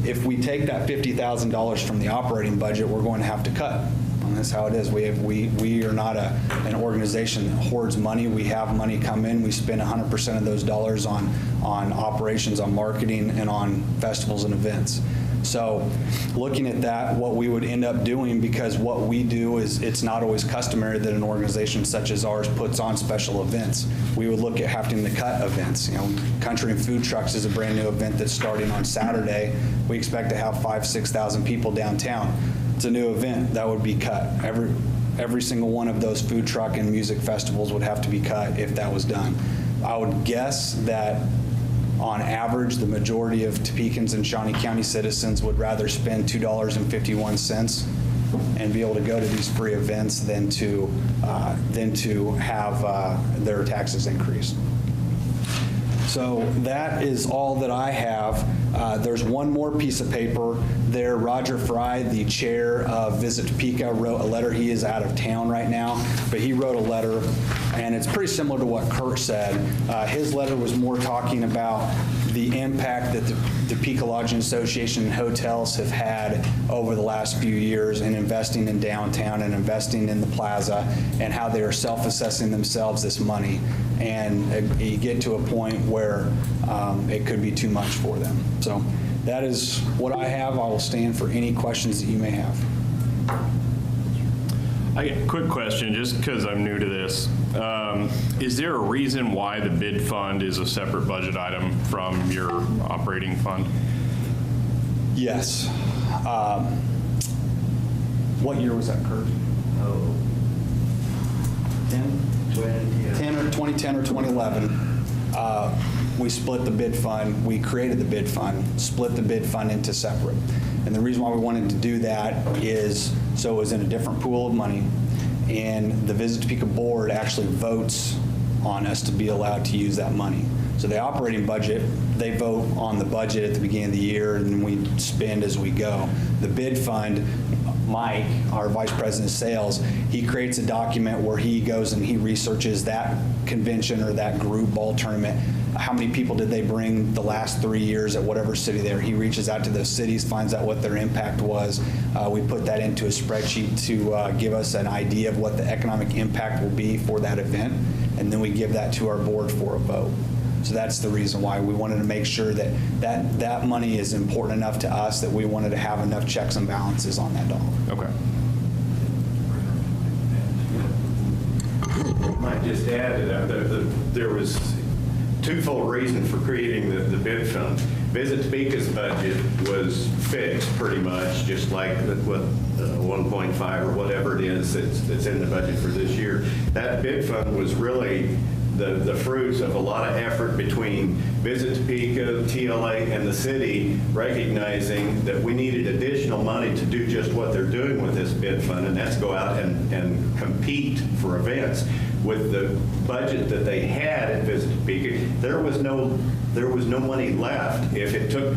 If we take that $50,000 from the operating budget, we're going to have to cut. And that's how it is. We are not an organization that hoards money. We have money come in. We spend 100% of those dollars on operations, on marketing, and on festivals and events. So looking at that, what we would end up doing, because what we do is it's not always customary that an organization such as ours puts on special events. We would look at having to cut events. You know, Country and Food Trucks is a brand new event that's starting on Saturday. We expect to have 5,000 to 6,000 people downtown. It's a new event that would be cut. Every single one of those food truck and music festivals would have to be cut if that was done. I would guess that on average, the majority of Topekans and Shawnee County citizens would rather spend $2.51 and be able to go to these free events than to have their taxes increased. So that is all that I have. There's one more piece of paper there. Roger Fry, the chair of Visit Topeka, wrote a letter. He is out of town right now, but he wrote a letter, and it's pretty similar to what Kurt said. His letter was more talking about the impact that the Topeka Lodging Association and hotels have had over the last few years in investing in downtown and investing in the plaza, and how they are self-assessing themselves this money. And you get to a point where it could be too much for them. So that is what I have. I will stand for any questions that you may have. I get a quick question, just because I'm new to this. Is there a reason why the bid fund is a separate budget item from your operating fund? Yes. What year was that, Kurt? 2010 or 2011. We split the bid fund. We created the bid fund, split the bid fund into separate. And the reason why we wanted to do that is so it was in a different pool of money, and the Visit Topeka board actually votes on us to be allowed to use that money. So the operating budget, they vote on the budget at the beginning of the year, and then we spend as we go. The bid fund, Mike, our vice president of sales, he creates a document where he goes and he researches that convention or that group ball tournament. How many people did they bring the last 3 years at whatever city there? He reaches out to those cities, finds out what their impact was. We put that into a spreadsheet to give us an idea of what the economic impact will be for that event, and then we give that to our board for a vote. So that's the reason why we wanted to make sure that that money is important enough to us that we wanted to have enough checks and balances on that dollar. Okay. I might just add to that, there was twofold reason for creating the bid fund. Visit Topeka's budget was fixed pretty much, just like what 1.5 or whatever it is that's in the budget for this year. That bid fund was really the fruits of a lot of effort between Visit Topeka, TLA, and the city, recognizing that we needed additional money to do just what they're doing with this bid fund, and that's go out and compete for events. with the budget that they had at Visit Topeka, there was no money left. If it took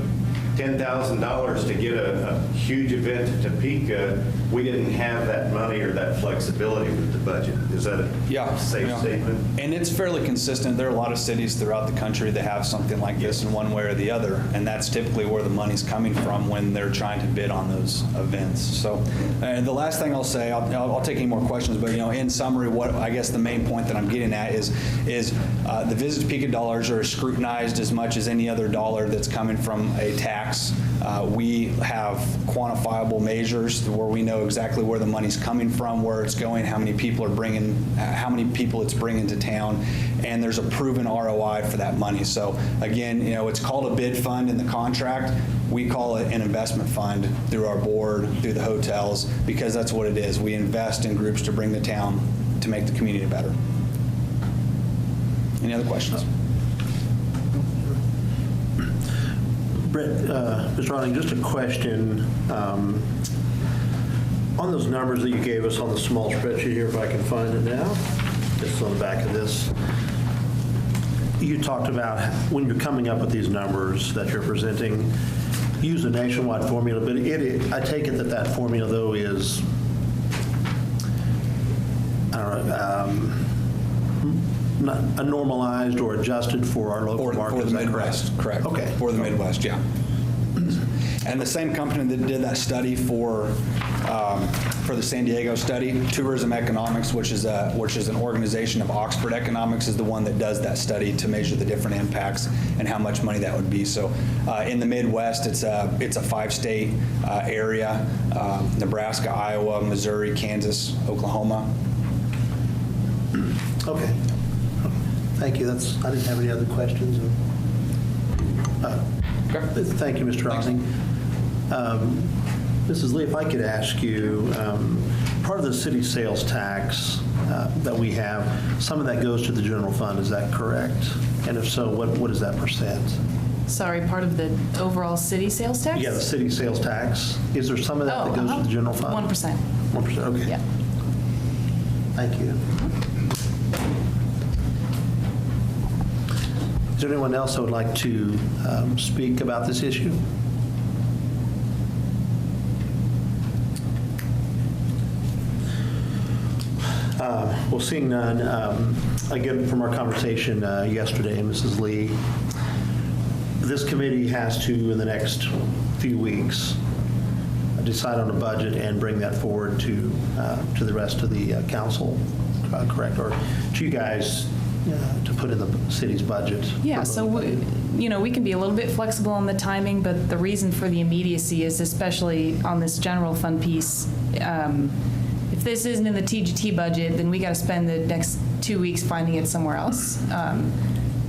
$10,000 to get a huge event at Topeka, we didn't have that money or that flexibility with the budget. Is that a safe statement? And it's fairly consistent. There are a lot of cities throughout the country that have something like this in one way or the other, and that's typically where the money's coming from when they're trying to bid on those events. So, and the last thing I'll say, I'll take any more questions, but in summary, what I guess the main point that I'm getting at is the Visit Topeka dollars are scrutinized as much as any other dollar that's coming from a tax. We have quantifiable measures where we know exactly where the money's coming from, where it's going, how many people it's bringing to town, and there's a proven ROI for that money. So again, it's called a bid fund in the contract. We call it an investment fund through our board, through the hotels, because that's what it is. We invest in groups to bring the town to make the community better. Any other questions? Brett, Mr. Ronning, just a question. On those numbers that you gave us on the small spreadsheet here, if I can find it now, it's on the back of this. You talked about when you're coming up with these numbers that you're presenting, use a nationwide formula, but I take it that formula, though, is, I don't know, not normalized or adjusted for our local market. For the Midwest, correct. Okay. For the Midwest, yeah. And the same company that did that study for the San Diego study, Tourism Economics, which is an organization of Oxford Economics, is the one that does that study to measure the different impacts and how much money that would be. So in the Midwest, it's a 5-state area: Nebraska, Iowa, Missouri, Kansas, Oklahoma. Okay. Thank you. I didn't have any other questions. Thank you, Mr. Ronning. Mrs. Lee, if I could ask you, part of the city sales tax that we have, some of that goes to the general fund, is that correct? And if so, what is that percent? Sorry, part of the overall city sales tax? Yeah, the city sales tax. Is there some of that that goes to the general fund? 1%. 1%, okay. Yeah. Thank you. Is there anyone else that would like to speak about this issue? Well, seeing none, again, from our conversation yesterday, Mrs. Lee, this committee has to, in the next few weeks, decide on a budget and bring that forward to the rest of the council, correct? Or to you guys to put in the city's budget. Yeah, so we can be a little bit flexible on the timing, but the reason for the immediacy is especially on this general fund piece. If this isn't in the TGT budget, then we got to spend the next 2 weeks finding it somewhere else.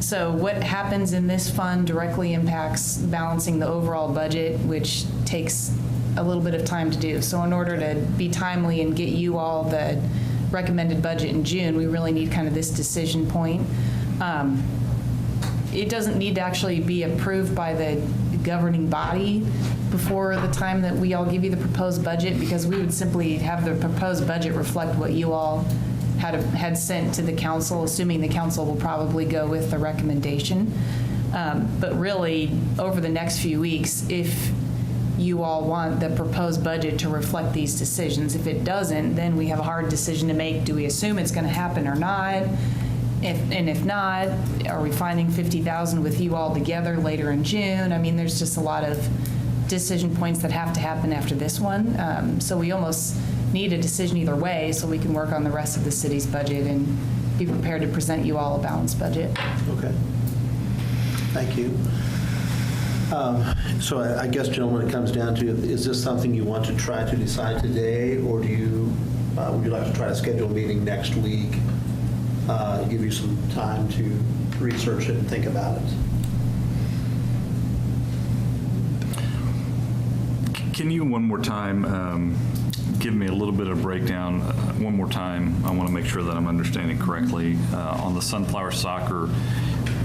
So what happens in this fund directly impacts balancing the overall budget, which takes a little bit of time to do. So in order to be timely and get you all the recommended budget in June, we really need kind of this decision point. It doesn't need to actually be approved by the governing body before the time that we all give you the proposed budget, because we would simply have the proposed budget reflect what you all had sent to the council, assuming the council will probably go with the recommendation. But really, over the next few weeks, if you all want the proposed budget to reflect these decisions. If it doesn't, then we have a hard decision to make. Do we assume it's going to happen or not? If not, are we finding $50,000 with you all together later in June? I mean, there's just a lot of decision points that have to happen after this one. So we almost need a decision either way so we can work on the rest of the city's budget and be prepared to present you all a balanced budget. Okay. Thank you. So I guess, gentlemen, it comes down to, is this something you want to try to decide today, or would you like to try to schedule a meeting next week, give you some time to research it and think about it? Can you one more time give me a little bit of breakdown one more time? I want to make sure that I'm understanding correctly. On the Sunflower Soccer,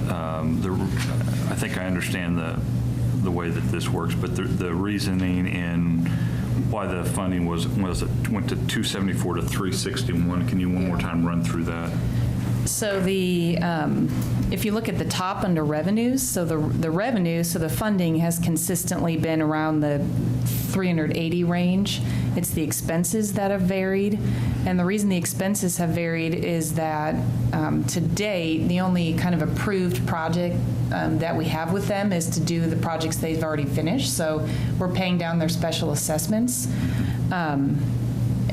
I think I understand the way that this works, but the reasoning in why the funding went to 274 to 361. Can you one more time run through that? So if you look at the top under revenues, so the revenue, so the funding has consistently been around the 380 range. It's the expenses that have varied. And the reason the expenses have varied is that to date, the only kind of approved project that we have with them is to do the projects they've already finished. So we're paying down their special assessments.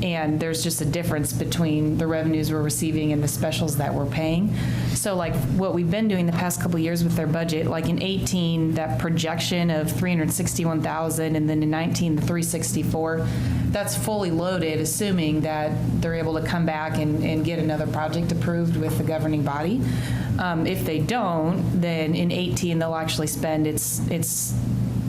And there's just a difference between the revenues we're receiving and the specials that we're paying. So like what we've been doing the past couple of years with their budget, like in 18, that projection of 361,000, and then in 19, the 364, that's fully loaded, assuming that they're able to come back and get another project approved with the governing body. If they don't, then in 18, they'll actually spend, it's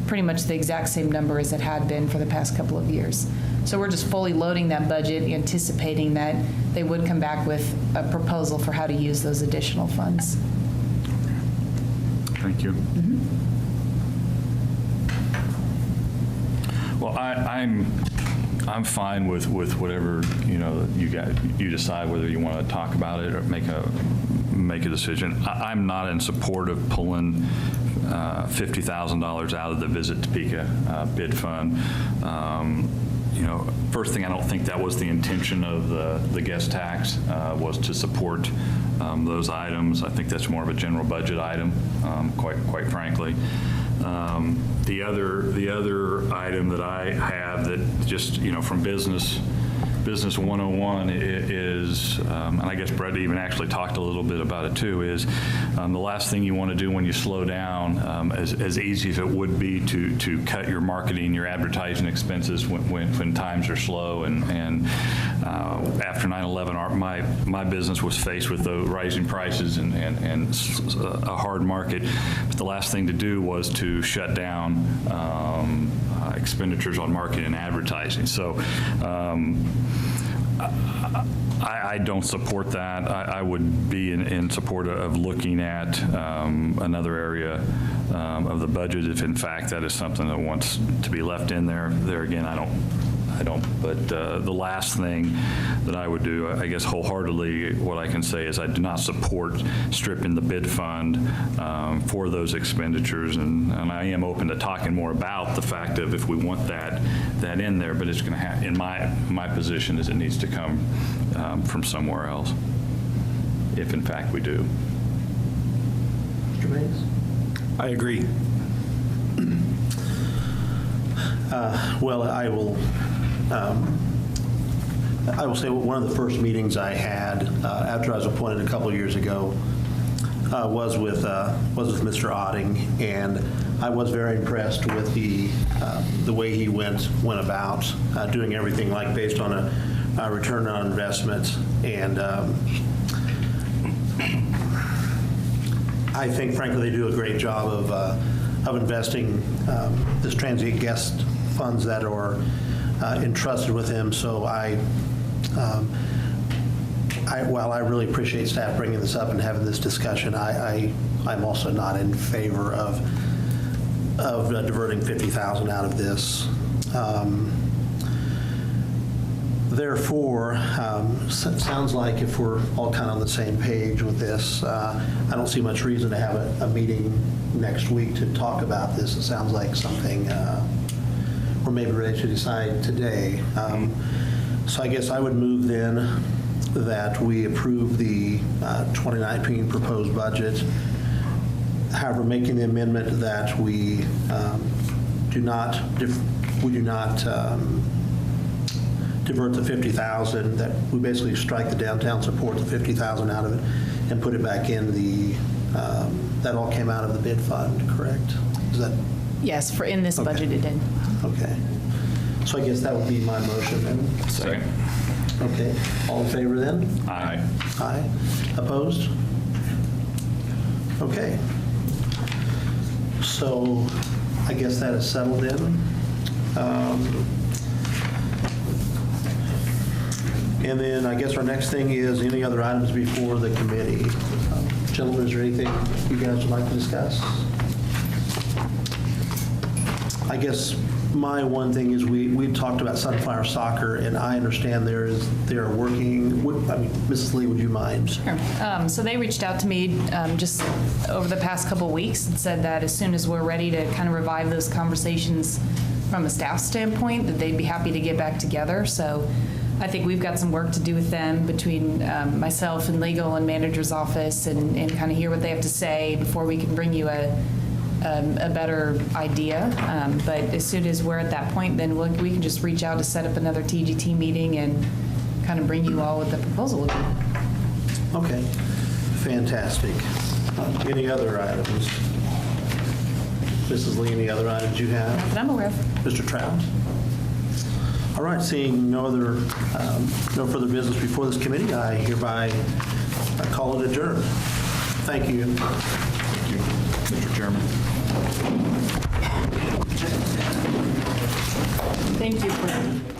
pretty much the exact same number as it had been for the past couple of years. So we're just fully loading that budget, anticipating that they would come back with a proposal for how to use those additional funds. Thank you. Well, I'm fine with whatever, you decide whether you want to talk about it or make a decision. I'm not in support of pulling $50,000 out of the Visit Topeka bid fund. First thing, I don't think that was the intention of the guest tax, was to support those items. I think that's more of a general budget item, quite frankly. The other item that I have that just, from Business 101 is, and I guess Brett even actually talked a little bit about it too, is the last thing you want to do when you slow down, as easy as it would be to cut your marketing, your advertising expenses when times are slow. And after 9/11, my business was faced with the rising prices and a hard market. But the last thing to do was to shut down expenditures on marketing and advertising. So I don't support that. I would be in support of looking at another area of the budget if in fact that is something that wants to be left in there. There again, I don't. But the last thing that I would do, I guess wholeheartedly, what I can say is I do not support stripping the bid fund for those expenditures, and I am open to talking more about the fact of if we want that in there, but it's going to have, in my position is it needs to come from somewhere else, if in fact we do. Mr. Mays? I agree. Well, I will say one of the first meetings I had after I was appointed a couple of years ago was with Mr. Otting, and I was very impressed with the way he went about doing everything like based on a return on investment, and I think frankly they do a great job of investing this transient guest funds that are entrusted with him. So while I really appreciate staff bringing this up and having this discussion, I'm also not in favor of diverting $50,000 out of this. Therefore, sounds like if we're all kind of on the same page with this, I don't see much reason to have a meeting next week to talk about this. It sounds like something we're maybe ready to decide today. So I guess I would move then that we approve the 2019 proposed budget. However, making the amendment that we do not divert the $50,000, that we basically strike the downtown support, the $50,000 out of it, and put it back in that all came out of the bid fund, correct? Is that? Yes, in this budget it did. Okay. So I guess that would be my motion then. Second. Okay. All in favor then? Aye. Aye. Opposed? Okay. So I guess that is settled in. And then I guess our next thing is any other items before the committee. Gentlemen, is there anything you guys would like to discuss? I guess my one thing is we talked about Sunflower Soccer, and I understand they are working, Mrs. Lee, would you mind? Sure. So they reached out to me just over the past couple of weeks and said that as soon as we're ready to kind of revive those conversations from a staff standpoint, that they'd be happy to get back together. So I think we've got some work to do with them between myself and legal and manager's office and kind of hear what they have to say before we can bring you a better idea. But as soon as we're at that point, then we can just reach out to set up another TGT meeting and kind of bring you all what the proposal would be. Okay, fantastic. Any other items? Mrs. Lee, any other items you have? Not that I'm aware of. Mr. Trout? All right, seeing no further business before this committee, I hereby call it adjourned. Thank you. Thank you, Mr. Chairman. Thank you, Brent.